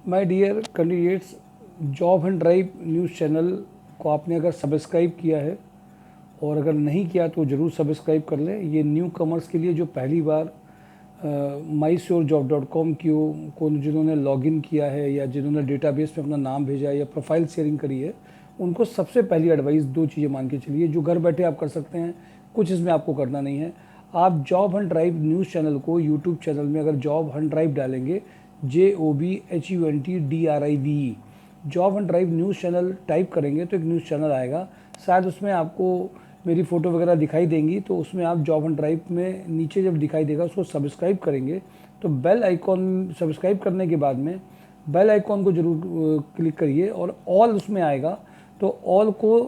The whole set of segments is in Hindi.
My dear candidates, job and drive news channel को आपने अगर सब्सक्राइब किया है और अगर नहीं किया तो ज़रूर सब्सक्राइब कर लें। ये न्यू कमर्स के लिए जो पहली बार mysurejob.com को जिन्होंने लॉगिन किया है या जिन्होंने डेटाबेस में अपना नाम भेजा है या प्रोफाइल शेयरिंग करी है, उनको सबसे पहली एडवाइस दो चीज़ें मान के चलिए जो घर बैठे आप कर सकते हैं। कुछ इसमें आपको करना नहीं है। आप job and drive news channel को यूट्यूब चैनल में अगर जॉब एंड ड्राइव डालेंगे, JOBHUNTDRIVE, job and drive news channel type करेंगे तो एक न्यूज़ चैनल आएगा। शायद उसमें आपको मेरी फ़ोटो वगैरह दिखाई देंगी, तो उसमें आप जॉब एंड ड्राइव में नीचे जब दिखाई देगा उसको सब्सक्राइब करेंगे तो बेल आइकॉन, सब्सक्राइब करने के बाद में बेल आइकॉन को ज़रूर क्लिक करिए और ऑल उसमें आएगा तो ऑल को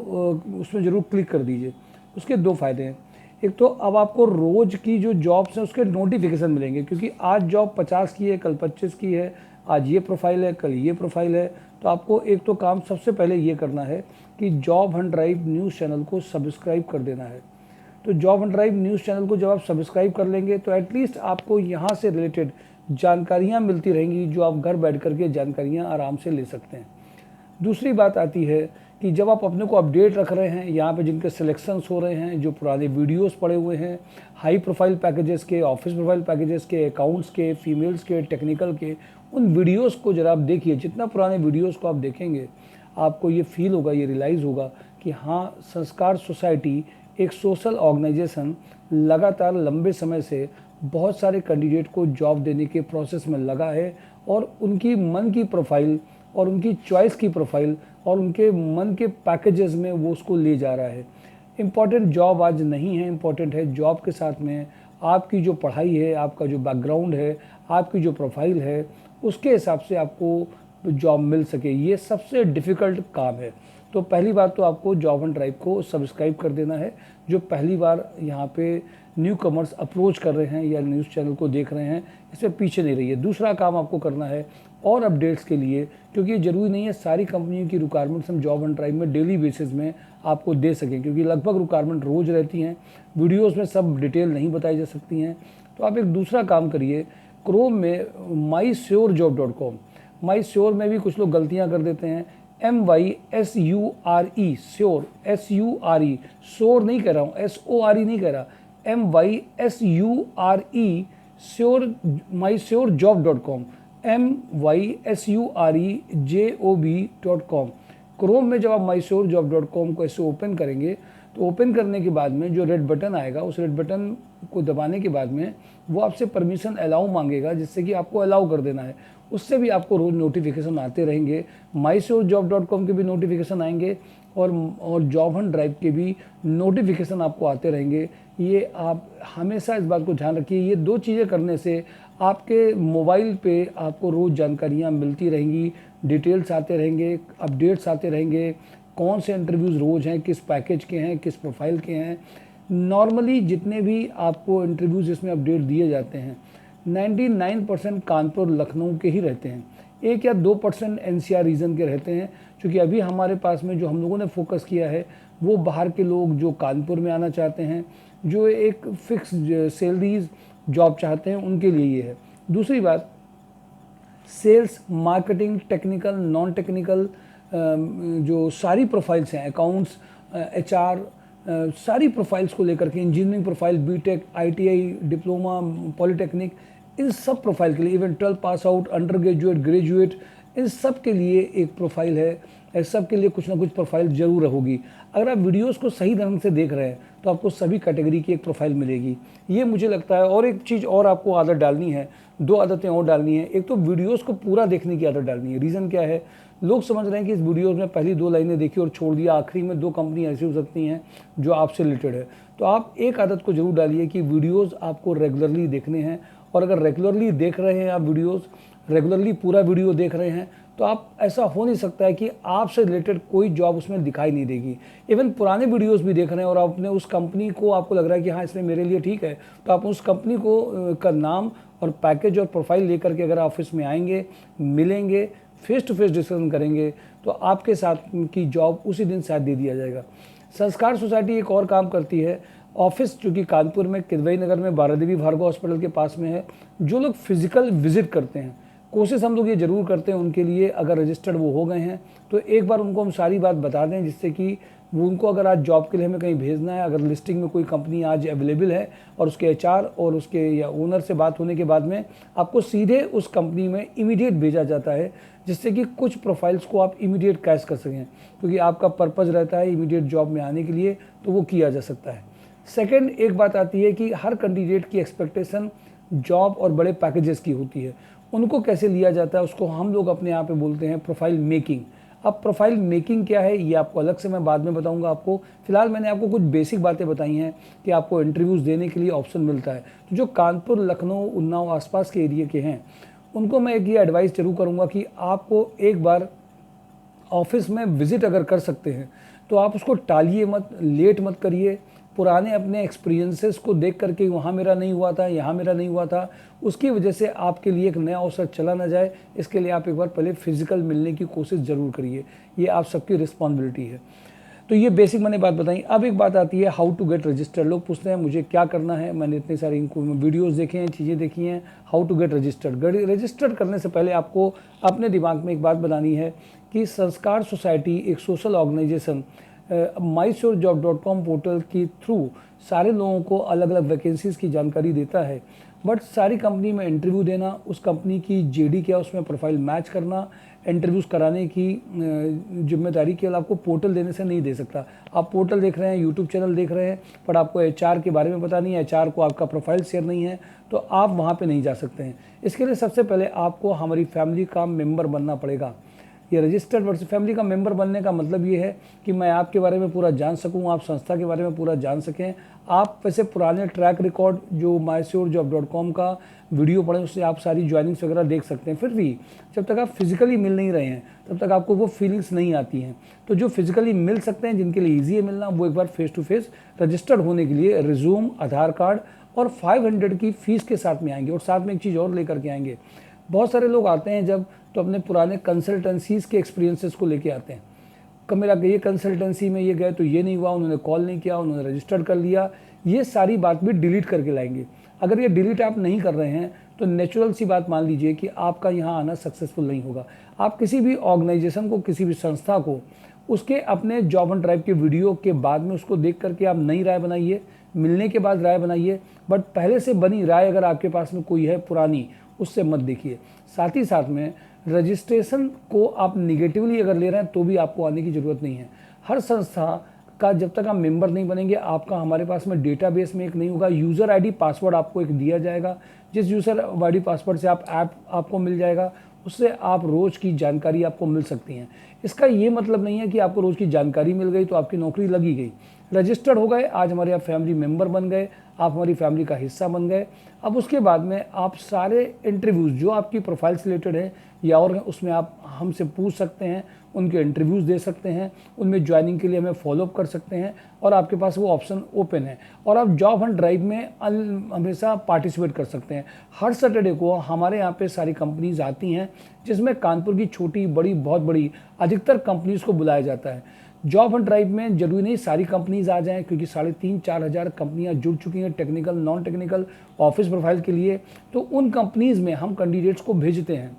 उसमें ज़रूर क्लिक कर दीजिए। उसके दो फ़ायदे हैं। एक तो अब आपको रोज़ की जो जॉब्स हैं उसके नोटिफिकेशन मिलेंगे, क्योंकि आज जॉब 50 की है, कल 25 की है, आज ये प्रोफाइल है, कल ये प्रोफाइल है। तो आपको एक तो काम सबसे पहले ये करना है कि job and drive news channel को सब्सक्राइब कर देना है। तो job and drive news channel को जब आप सब्सक्राइब कर लेंगे तो एटलीस्ट आपको यहाँ से रिलेटेड जानकारियाँ मिलती रहेंगी जो आप घर बैठ कर के जानकारियाँ आराम से ले सकते हैं। दूसरी बात आती है कि जब आप अपने को अपडेट रख रहे हैं, यहाँ पे जिनके सिलेक्शंस हो रहे हैं, जो पुराने वीडियोस पड़े हुए हैं, हाई प्रोफाइल पैकेजेस के, ऑफिस प्रोफाइल पैकेजेस के, अकाउंट्स के, फीमेल्स के, टेक्निकल के, उन वीडियोस को जरा आप देखिए। जितना पुराने वीडियोस को आप देखेंगे आपको ये फील होगा, ये रियलाइज़ होगा कि हाँ, संस्कार सोसाइटी एक सोशल ऑर्गेनाइजेशन लगातार लंबे समय से बहुत सारे कैंडिडेट को जॉब देने के प्रोसेस में लगा है और उनकी मन की प्रोफाइल और उनकी चॉइस की प्रोफाइल और उनके मन के पैकेजेस में वो उसको ले जा रहा है। इम्पॉर्टेंट जॉब आज नहीं है, इम्पॉर्टेंट है जॉब के साथ में आपकी जो पढ़ाई है, आपका जो बैकग्राउंड है, आपकी जो प्रोफाइल है, उसके हिसाब से आपको जॉब मिल सके। ये सबसे डिफ़िकल्ट काम है। तो पहली बात तो आपको जॉब एंड ड्राइव को सब्सक्राइब कर देना है। जो पहली बार यहाँ पे न्यू कमर्स अप्रोच कर रहे हैं या न्यूज़ चैनल को देख रहे हैं, इसमें पीछे नहीं रहिए। दूसरा काम आपको करना है और अपडेट्स के लिए, क्योंकि ये ज़रूरी नहीं है सारी कंपनियों की रिक्वायरमेंट्स हम जॉब एंड ड्राइव में डेली बेसिस में आपको दे सकें, क्योंकि लगभग रिक्वायरमेंट रोज़ रहती हैं। वीडियोस में सब डिटेल नहीं बताई जा सकती हैं। तो आप एक दूसरा काम करिए, क्रोम में mysurejob.com, mySure में भी कुछ लोग गलतियाँ कर देते हैं। MYSURE, श्योर, SURE, श्योर नहीं कह रहा हूँ, SORE नहीं कह रहा, MYSURE, sure, mysurejob.com, MYSUREJOB.com। Chrome में जब आप mysurejob.com को ऐसे ओपन करेंगे तो ओपन करने के बाद में जो रेड बटन आएगा, उस रेड बटन को दबाने के बाद में वो आपसे परमिशन अलाउ मांगेगा, जिससे कि आपको अलाउ कर देना है। उससे भी आपको रोज़ नोटिफिकेशन आते रहेंगे। mysurejob.com के भी नोटिफिकेशन आएंगे और जॉब एंड ड्राइव के भी नोटिफिकेशन आपको आते रहेंगे। ये आप हमेशा इस बात को ध्यान रखिए। ये दो चीज़ें करने से आपके मोबाइल पे आपको रोज़ जानकारियाँ मिलती रहेंगी, डिटेल्स आते रहेंगे, अपडेट्स आते रहेंगे, कौन से इंटरव्यूज़ रोज़ हैं, किस पैकेज के हैं, किस प्रोफाइल के हैं। नॉर्मली जितने भी आपको इंटरव्यूज़ इसमें अपडेट दिए जाते हैं 99% कानपुर, लखनऊ के ही रहते हैं। 1 या 2% NCR रीजन के रहते हैं, क्योंकि अभी हमारे पास में जो हम लोगों ने फोकस किया है वो बाहर के लोग जो कानपुर में आना चाहते हैं, जो एक फिक्स सैलरीज जॉब चाहते हैं, उनके लिए ये है। दूसरी बात, sales, marketing, technical, non technical जो सारी प्रोफाइल्स हैं, अकाउंट्स, HR, सारी प्रोफाइल्स को लेकर के, engineering profile, BTech, ITI, diploma, polytechnic, इन सब प्रोफाइल के लिए, even 12 pass out, under graduate, graduate, इन सब के लिए एक प्रोफाइल है। इस सब के लिए कुछ ना कुछ प्रोफाइल जरूर होगी। अगर आप वीडियोस को सही ढंग से देख रहे हैं तो आपको सभी कैटेगरी की एक प्रोफाइल मिलेगी, ये मुझे लगता है। और एक चीज़ और आपको आदत डालनी है, 2 आदतें और डालनी है। एक तो वीडियोस को पूरा देखने की आदत डालनी है। रीज़न क्या है, लोग समझ रहे हैं कि इस वीडियोस में पहली 2 लाइनें देखी और छोड़ दिया, आखिरी में 2 कंपनी ऐसी हो सकती हैं जो आपसे रिलेटेड है। तो आप एक आदत को जरूर डालिए कि वीडियोस आपको रेगुलरली देखने हैं। और अगर रेगुलरली देख रहे हैं आप वीडियोस, रेगुलरली पूरा वीडियो देख रहे हैं, तो आप, ऐसा हो नहीं सकता है कि आपसे रिलेटेड कोई जॉब उसमें दिखाई नहीं देगी। इवन पुराने वीडियोस भी देख रहे हैं और आपने उस कंपनी को, आपको लग रहा है कि हाँ इसमें मेरे लिए ठीक है, तो आप उस कंपनी को का नाम और पैकेज और प्रोफाइल लेकर के अगर ऑफिस में आएंगे, मिलेंगे, फेस टू फेस डिस्कशन करेंगे, तो आपके साथ की जॉब उसी दिन साथ दे दिया जाएगा। संस्कार सोसाइटी एक और काम करती है। ऑफिस चूँकि कानपुर में किदवई नगर में बारादेवी भार्गव हॉस्पिटल के पास में है, जो लोग फिजिकल विजिट करते हैं, कोशिश हम लोग ये ज़रूर करते हैं उनके लिए, अगर रजिस्टर्ड वो हो गए हैं तो एक बार उनको हम सारी बात बता दें, जिससे कि वो उनको अगर आज जॉब के लिए हमें कहीं भेजना है, अगर लिस्टिंग में कोई कंपनी आज अवेलेबल है और उसके एचआर और उसके या ओनर से बात होने के बाद में आपको सीधे उस कंपनी में इमीडिएट भेजा जाता है, जिससे कि कुछ प्रोफाइल्स को आप इमीडिएट कैच कर सकें, क्योंकि आपका पर्पज़ रहता है इमीडिएट जॉब में आने के लिए, तो वो किया जा सकता है। सेकंड, एक बात आती है कि हर कैंडिडेट की एक्सपेक्टेशन जॉब और बड़े पैकेजेस की होती है। उनको कैसे लिया जाता है उसको हम लोग अपने यहाँ पे बोलते हैं प्रोफाइल मेकिंग। अब प्रोफाइल मेकिंग क्या है ये आपको अलग से मैं बाद में बताऊंगा आपको। फिलहाल मैंने आपको कुछ बेसिक बातें बताई हैं कि आपको इंटरव्यूज़ देने के लिए ऑप्शन मिलता है। तो जो कानपुर, लखनऊ, उन्नाव आसपास के एरिया के हैं उनको मैं एक ये एडवाइस जरूर करूँगा कि आपको एक बार ऑफिस में विज़िट अगर कर सकते हैं तो आप उसको टालिए मत, लेट मत करिए। पुराने अपने एक्सपीरियंसेस को देख करके वहाँ मेरा नहीं हुआ था, यहाँ मेरा नहीं हुआ था, उसकी वजह से आपके लिए एक नया अवसर चला ना जाए, इसके लिए आप एक बार पहले फिजिकल मिलने की कोशिश ज़रूर करिए। ये आप सबकी रिस्पॉन्सिबिलिटी है। तो ये बेसिक मैंने बात बताई। अब एक बात आती है हाउ टू गेट रजिस्टर्ड। लोग पूछते हैं मुझे क्या करना है, मैंने इतने सारे इनको वीडियोस देखे हैं, चीज़ें देखी हैं, how to get registered. Registered करने से पहले आपको अपने दिमाग में एक बात बनानी है कि संस्कार सोसाइटी एक सोशल ऑर्गेनाइजेशन mysurjob.com पोर्टल के थ्रू सारे लोगों को अलग अलग वैकेंसीज़ की जानकारी देता है, बट सारी कंपनी में इंटरव्यू देना, उस कंपनी की जेडी क्या उसमें प्रोफाइल मैच करना, इंटरव्यूज़ कराने की जिम्मेदारी केवल आपको पोर्टल देने से नहीं दे सकता। आप पोर्टल देख रहे हैं, यूट्यूब चैनल देख रहे हैं, पर आपको एचआर के बारे में पता नहीं है, एचआर को आपका प्रोफाइल शेयर नहीं है, तो आप वहाँ पे नहीं जा सकते हैं। इसके लिए सबसे पहले आपको हमारी फैमिली का मेंबर बनना पड़ेगा। ये रजिस्टर्ड वर्सेस फैमिली का मेंबर बनने का मतलब ये है कि मैं आपके बारे में पूरा जान सकूं, आप संस्था के बारे में पूरा जान सकें। आप वैसे पुराने ट्रैक रिकॉर्ड जो mysurjob.com का वीडियो पढ़ें, उससे आप सारी ज्वाइनिंग्स वगैरह देख सकते हैं। फिर भी जब तक आप फिजिकली मिल नहीं रहे हैं तब तक आपको वो फीलिंग्स नहीं आती हैं। तो जो फिजिकली मिल सकते हैं, जिनके लिए ईजी है मिलना, वो एक बार फेस टू फेस रजिस्टर्ड होने के लिए रिज्यूम, आधार कार्ड और 500 की फ़ीस के साथ में आएंगे। और साथ में एक चीज़ और लेकर के आएंगे, बहुत सारे लोग आते हैं जब तो अपने पुराने कंसल्टेंसीज़ के एक्सपीरियंसेस को लेके आते हैं। कब मेरा ये कंसल्टेंसी में ये गए तो ये नहीं हुआ, उन्होंने कॉल नहीं किया, उन्होंने रजिस्टर्ड कर लिया, ये सारी बात भी डिलीट करके लाएंगे। अगर ये डिलीट आप नहीं कर रहे हैं तो नेचुरल सी बात मान लीजिए कि आपका यहाँ आना सक्सेसफुल नहीं होगा। आप किसी भी ऑर्गेनाइजेशन को, किसी भी संस्था को उसके अपने जॉब एंड ड्राइव के वीडियो के बाद में उसको देख करके आप नई राय बनाइए, मिलने के बाद राय बनाइए, बट पहले से बनी राय अगर आपके पास में कोई है पुरानी, उससे मत देखिए। साथ ही साथ में रजिस्ट्रेशन को आप निगेटिवली अगर ले रहे हैं तो भी आपको आने की ज़रूरत नहीं है। हर संस्था का जब तक आप मेंबर नहीं बनेंगे, आपका हमारे पास में डेटाबेस में एक नहीं होगा। यूज़र आईडी पासवर्ड आपको एक दिया जाएगा, जिस यूज़र आईडी पासवर्ड से आप ऐप आपको मिल जाएगा, उससे आप रोज़ की जानकारी आपको मिल सकती हैं। इसका ये मतलब नहीं है कि आपको रोज़ की जानकारी मिल गई तो आपकी नौकरी लगी गई। रजिस्टर्ड हो गए, आज हमारे यहाँ फैमिली मेंबर बन गए, आप हमारी फैमिली का हिस्सा बन गए। अब उसके बाद में आप सारे इंटरव्यूज़ जो आपकी प्रोफाइल से रिलेटेड है या और उसमें आप हमसे पूछ सकते हैं, उनके इंटरव्यूज़ दे सकते हैं, उनमें ज्वाइनिंग के लिए हमें फॉलोअप कर सकते हैं और आपके पास वो ऑप्शन ओपन है। और आप जॉब एंड ड्राइव में हमेशा पार्टिसिपेट कर सकते हैं। हर सैटरडे को हमारे यहाँ पे सारी कंपनीज आती हैं, जिसमें कानपुर की छोटी बड़ी बहुत बड़ी अधिकतर कंपनीज़ को बुलाया जाता है। जॉब एंड ड्राइव में जरूरी नहीं सारी कंपनीज आ जाएं, क्योंकि 3,500-4 हज़ार कंपनियां जुड़ चुकी हैं technical, non technical, office profile के लिए। तो उन कंपनीज में हम कैंडिडेट्स को भेजते हैं,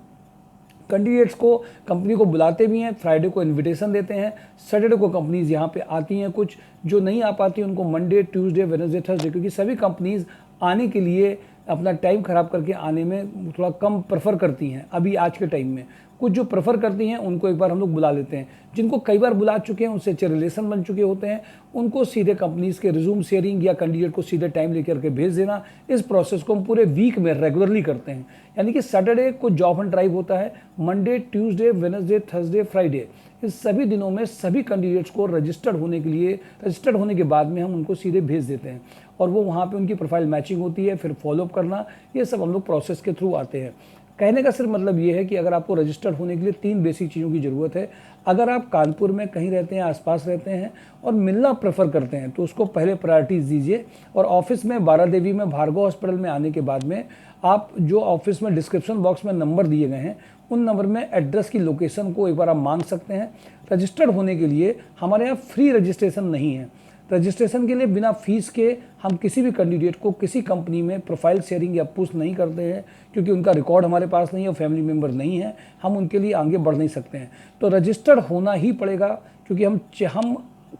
कैंडिडेट्स को कंपनी को बुलाते भी हैं, फ्राइडे को इनविटेशन देते हैं, सैटरडे को कंपनीज यहाँ पे आती हैं। कुछ जो नहीं आ पाती उनको मंडे, ट्यूसडे, वेडनेसडे, थर्सडे, क्योंकि सभी कंपनीज आने के लिए अपना टाइम ख़राब करके आने में थोड़ा कम प्रेफर करती हैं अभी आज के टाइम में। कुछ जो प्रेफर करती हैं उनको एक बार हम लोग बुला लेते हैं। जिनको कई बार बुला चुके हैं, उनसे अच्छे रिलेशन बन चुके होते हैं, उनको सीधे कंपनीज के रिज्यूम शेयरिंग या कैंडिडेट को सीधे टाइम लेकर के भेज देना, इस प्रोसेस को हम पूरे वीक में रेगुलरली करते हैं। यानी कि सैटरडे को जॉब एंड ड्राइव होता है, Monday, Tuesday, Wednesday, Thursday, Friday, इस सभी दिनों में सभी कैंडिडेट्स को रजिस्टर्ड होने के लिए, रजिस्टर्ड होने के बाद में हम उनको सीधे भेज देते हैं और वो वहाँ पे उनकी प्रोफाइल मैचिंग होती है, फिर फॉलोअप करना, ये सब हम लोग प्रोसेस के थ्रू आते हैं। कहने का सिर्फ मतलब ये है कि अगर आपको रजिस्टर्ड होने के लिए 3 बेसिक चीज़ों की ज़रूरत है। अगर आप कानपुर में कहीं रहते हैं, आसपास रहते हैं और मिलना प्रेफर करते हैं तो उसको पहले प्रायोरिटीज़ दीजिए। और ऑफिस में बारादेवी में भार्गव हॉस्पिटल में आने के बाद में आप जो ऑफिस में डिस्क्रिप्शन बॉक्स में नंबर दिए गए हैं, उन नंबर में एड्रेस की लोकेशन को एक बार आप मांग सकते हैं। रजिस्टर्ड होने के लिए हमारे यहाँ फ्री रजिस्ट्रेशन नहीं है। रजिस्ट्रेशन के लिए बिना फीस के हम किसी भी कैंडिडेट को किसी कंपनी में प्रोफाइल शेयरिंग या पुश नहीं करते हैं, क्योंकि उनका रिकॉर्ड हमारे पास नहीं है, फैमिली मेम्बर नहीं है, हम उनके लिए आगे बढ़ नहीं सकते हैं। तो रजिस्टर्ड होना ही पड़ेगा, क्योंकि हम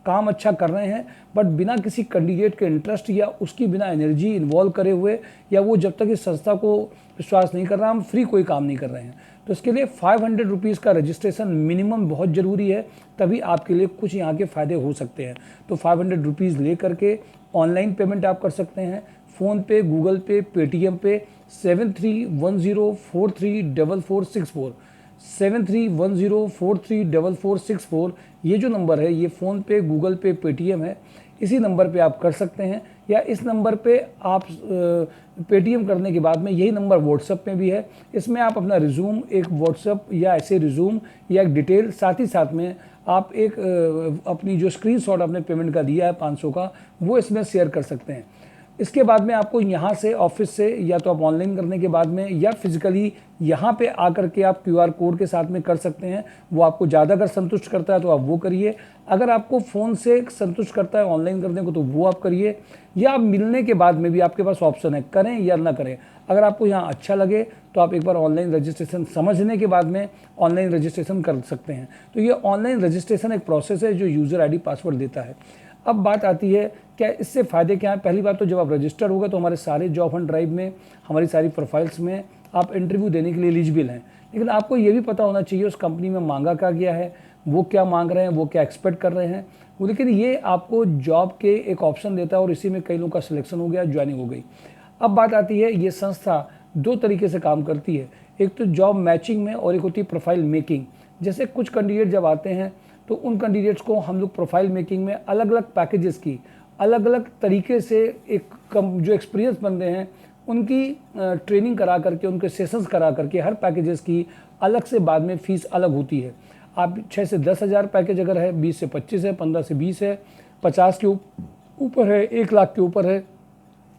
काम अच्छा कर रहे हैं, बट बिना किसी कैंडिडेट के इंटरेस्ट या उसकी बिना एनर्जी इन्वॉल्व करे हुए, या वो जब तक इस संस्था को विश्वास नहीं कर रहा, हम फ्री कोई काम नहीं कर रहे हैं। तो इसके लिए 500 रुपीज़ का रजिस्ट्रेशन मिनिमम बहुत ज़रूरी है, तभी आपके लिए कुछ यहाँ के फ़ायदे हो सकते हैं। तो 500 रुपीज़ ले करके ऑनलाइन पेमेंट आप कर सकते हैं, फ़ोनपे, गूगल पे, पेटीएम पे 7310434464 7310434464 ये जो नंबर है, ये फ़ोनपे, गूगल पे, पेटीएम है। इसी नंबर पे आप कर सकते हैं, या इस नंबर पे आप पेटीएम करने के बाद में यही नंबर व्हाट्सएप में भी है, इसमें आप अपना रिज्यूम एक व्हाट्सएप या ऐसे रिज्यूम या एक डिटेल, साथ ही साथ में आप एक अपनी जो स्क्रीनशॉट आपने पेमेंट का दिया है 500 का, वो इसमें शेयर कर सकते हैं। इसके बाद में आपको यहाँ से ऑफिस से, या तो आप ऑनलाइन करने के बाद में, या फिजिकली यहाँ पे आकर के आप QR कोड के साथ में कर सकते हैं। वो आपको ज़्यादा अगर संतुष्ट करता है तो आप वो करिए, अगर आपको फ़ोन से संतुष्ट करता है ऑनलाइन करने को तो वो आप करिए, या आप मिलने के बाद में भी आपके पास ऑप्शन है, करें या ना करें। अगर आपको यहाँ अच्छा लगे तो आप एक बार ऑनलाइन रजिस्ट्रेशन समझने के बाद में ऑनलाइन रजिस्ट्रेशन कर सकते हैं। तो ये ऑनलाइन रजिस्ट्रेशन एक प्रोसेस है जो यूज़र ID पासवर्ड देता है। अब बात आती है क्या इससे फ़ायदे क्या हैं। पहली बात तो जब आप रजिस्टर होगा तो हमारे सारे जॉब हंट ड्राइव में, हमारी सारी प्रोफाइल्स में आप इंटरव्यू देने के लिए एलिजिबल हैं। लेकिन आपको ये भी पता होना चाहिए उस कंपनी में मांगा क्या गया है, वो क्या मांग रहे हैं, वो क्या एक्सपेक्ट कर रहे हैं। लेकिन ये आपको जॉब के एक ऑप्शन देता है, और इसी में कई लोगों का सिलेक्शन हो गया, ज्वाइनिंग हो गई। अब बात आती है, ये संस्था दो तरीके से काम करती है, एक तो जॉब मैचिंग में और एक होती है प्रोफाइल मेकिंग। जैसे कुछ कैंडिडेट जब आते हैं तो उन कैंडिडेट्स को हम लोग प्रोफाइल मेकिंग में अलग अलग पैकेजेस की अलग अलग तरीके से जो एक्सपीरियंस बंदे हैं उनकी ट्रेनिंग करा करके, उनके सेशंस करा करके, हर पैकेजेस की अलग से बाद में फ़ीस अलग होती है। आप 6 से 10 हज़ार पैकेज अगर है, 20 से 25 है, 15 से 20 है, 50 के ऊपर है, 1 लाख के ऊपर है,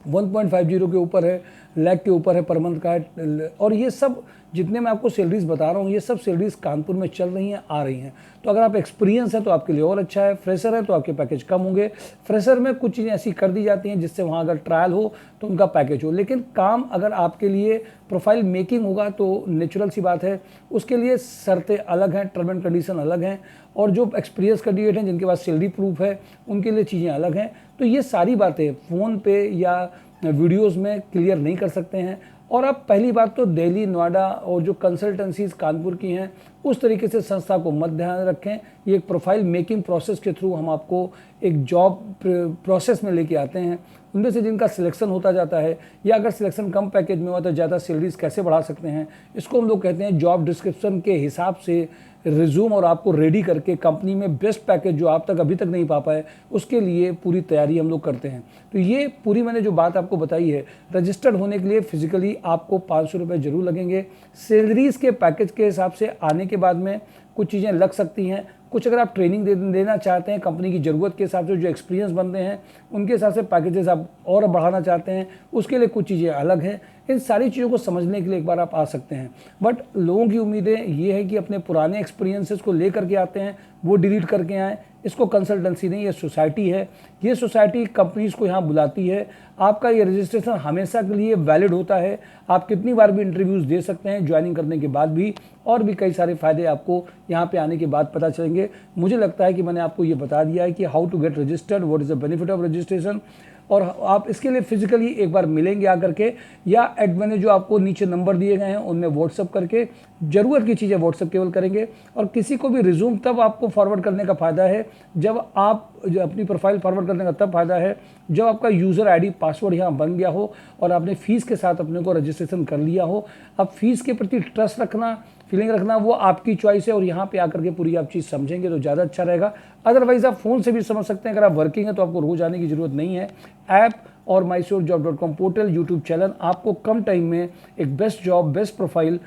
1.50 के ऊपर है, लाख के ऊपर है पर मंथ का है। और ये सब जितने मैं आपको सैलरीज बता रहा हूँ, ये सब सैलरीज कानपुर में चल रही हैं, आ रही हैं। तो अगर आप एक्सपीरियंस है तो आपके लिए और अच्छा है, फ्रेशर है तो आपके पैकेज कम होंगे। फ्रेशर में कुछ चीज़ें ऐसी कर दी जाती हैं जिससे वहाँ अगर ट्रायल हो तो उनका पैकेज हो, लेकिन काम अगर आपके लिए प्रोफाइल मेकिंग होगा तो नेचुरल सी बात है, उसके लिए शर्तें अलग हैं, टर्म एंड कंडीशन अलग हैं, और जो एक्सपीरियंस कैंडिडेट हैं जिनके पास सैलरी प्रूफ है उनके लिए चीज़ें अलग हैं। तो ये सारी बातें फ़ोन पे या वीडियोस में क्लियर नहीं कर सकते हैं। और अब पहली बात तो दिल्ली, नोएडा और जो कंसल्टेंसीज कानपुर की हैं उस तरीके से संस्था को मत ध्यान रखें। ये एक प्रोफाइल मेकिंग प्रोसेस के थ्रू हम आपको एक जॉब प्रोसेस में लेके आते हैं। उनमें से जिनका सिलेक्शन होता जाता है, या अगर सिलेक्शन कम पैकेज में हुआ तो ज़्यादा सैलरीज कैसे बढ़ा सकते हैं, इसको हम लोग कहते हैं जॉब डिस्क्रिप्शन के हिसाब से रिज्यूम और आपको रेडी करके कंपनी में बेस्ट पैकेज जो आप तक अभी तक नहीं पा पाए उसके लिए पूरी तैयारी हम लोग करते हैं। तो ये पूरी मैंने जो बात आपको बताई है, रजिस्टर्ड होने के लिए फिजिकली आपको 500 रुपये जरूर लगेंगे। सैलरीज के पैकेज के हिसाब से आने के बाद में कुछ चीज़ें लग सकती हैं, कुछ अगर आप ट्रेनिंग देना चाहते हैं कंपनी की ज़रूरत के हिसाब से, जो एक्सपीरियंस बनते हैं उनके हिसाब से पैकेजेस आप और बढ़ाना चाहते हैं, उसके लिए कुछ चीज़ें अलग हैं। इन सारी चीज़ों को समझने के लिए एक बार आप आ सकते हैं। बट लोगों की उम्मीदें ये है कि अपने पुराने एक्सपीरियंसेस को लेकर के आते हैं, वो डिलीट करके आएँ। इसको कंसल्टेंसी नहीं, ये सोसाइटी है। ये सोसाइटी कंपनीज़ को यहाँ बुलाती है। आपका ये रजिस्ट्रेशन हमेशा के लिए वैलिड होता है। आप कितनी बार भी इंटरव्यूज़ दे सकते हैं ज्वाइनिंग करने के बाद भी, और भी कई सारे फ़ायदे आपको यहाँ पे आने के बाद पता चलेंगे। मुझे लगता है कि मैंने आपको ये बता दिया है कि how to get registered, what is the benefit of registration. और आप इसके लिए फिजिकली एक बार मिलेंगे आकर के, या मैंने जो आपको नीचे नंबर दिए गए हैं उनमें व्हाट्सअप करके, ज़रूरत की चीज़ें व्हाट्सअप केवल करेंगे। और किसी को भी रिज्यूम तब आपको फॉरवर्ड करने का फ़ायदा है जब आप अपनी प्रोफाइल फॉरवर्ड करने का तब फ़ायदा है जब आपका यूज़र ID पासवर्ड यहाँ बन गया हो और आपने फ़ीस के साथ अपने को रजिस्ट्रेशन कर लिया हो। अब फीस के प्रति ट्रस्ट रखना, फीलिंग रखना, वो आपकी चॉइस है, और यहाँ पे आकर के पूरी आप चीज़ समझेंगे तो ज़्यादा अच्छा रहेगा। अदरवाइज़ आप फ़ोन से भी समझ सकते हैं। अगर आप वर्किंग है तो आपको रोज़ आने की ज़रूरत नहीं है। ऐप और mysurejob.com पोर्टल, यूट्यूब चैनल आपको कम टाइम में एक बेस्ट जॉब, बेस्ट प्रोफाइल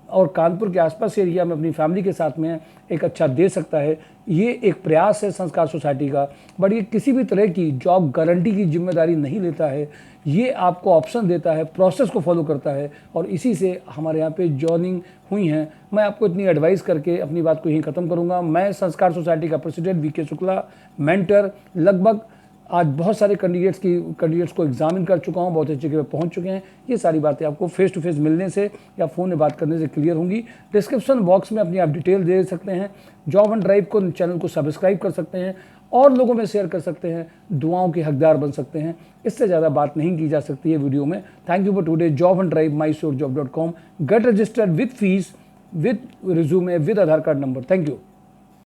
और कानपुर के आसपास एरिया में अपनी फैमिली के साथ में एक अच्छा दे सकता है। ये एक प्रयास है संस्कार सोसाइटी का, बट ये किसी भी तरह की जॉब गारंटी की जिम्मेदारी नहीं लेता है। ये आपको ऑप्शन देता है, प्रोसेस को फॉलो करता है, और इसी से हमारे यहाँ पे जॉइनिंग हुई हैं। मैं आपको इतनी एडवाइस करके अपनी बात को यहीं ख़त्म करूँगा। मैं संस्कार सोसाइटी का प्रेसिडेंट VK शुक्ला, मेंटर, लगभग आज बहुत सारे कैंडिडेट्स को एग्जामिन कर चुका हूँ, बहुत अच्छी जगह पहुँच चुके हैं। ये सारी बातें आपको फेस टू फेस मिलने से या फ़ोन में बात करने से क्लियर होंगी। डिस्क्रिप्शन बॉक्स में अपनी आप डिटेल दे सकते हैं। जॉब एंड ड्राइव को चैनल को सब्सक्राइब कर सकते हैं और लोगों में शेयर कर सकते हैं, दुआओं के हकदार बन सकते हैं। इससे ज़्यादा बात नहीं की जा सकती है वीडियो में। Thank you for today. Job and drive, mysourcejob.com। Get registered with fees, with resume, with Aadhaar card number. Thank you.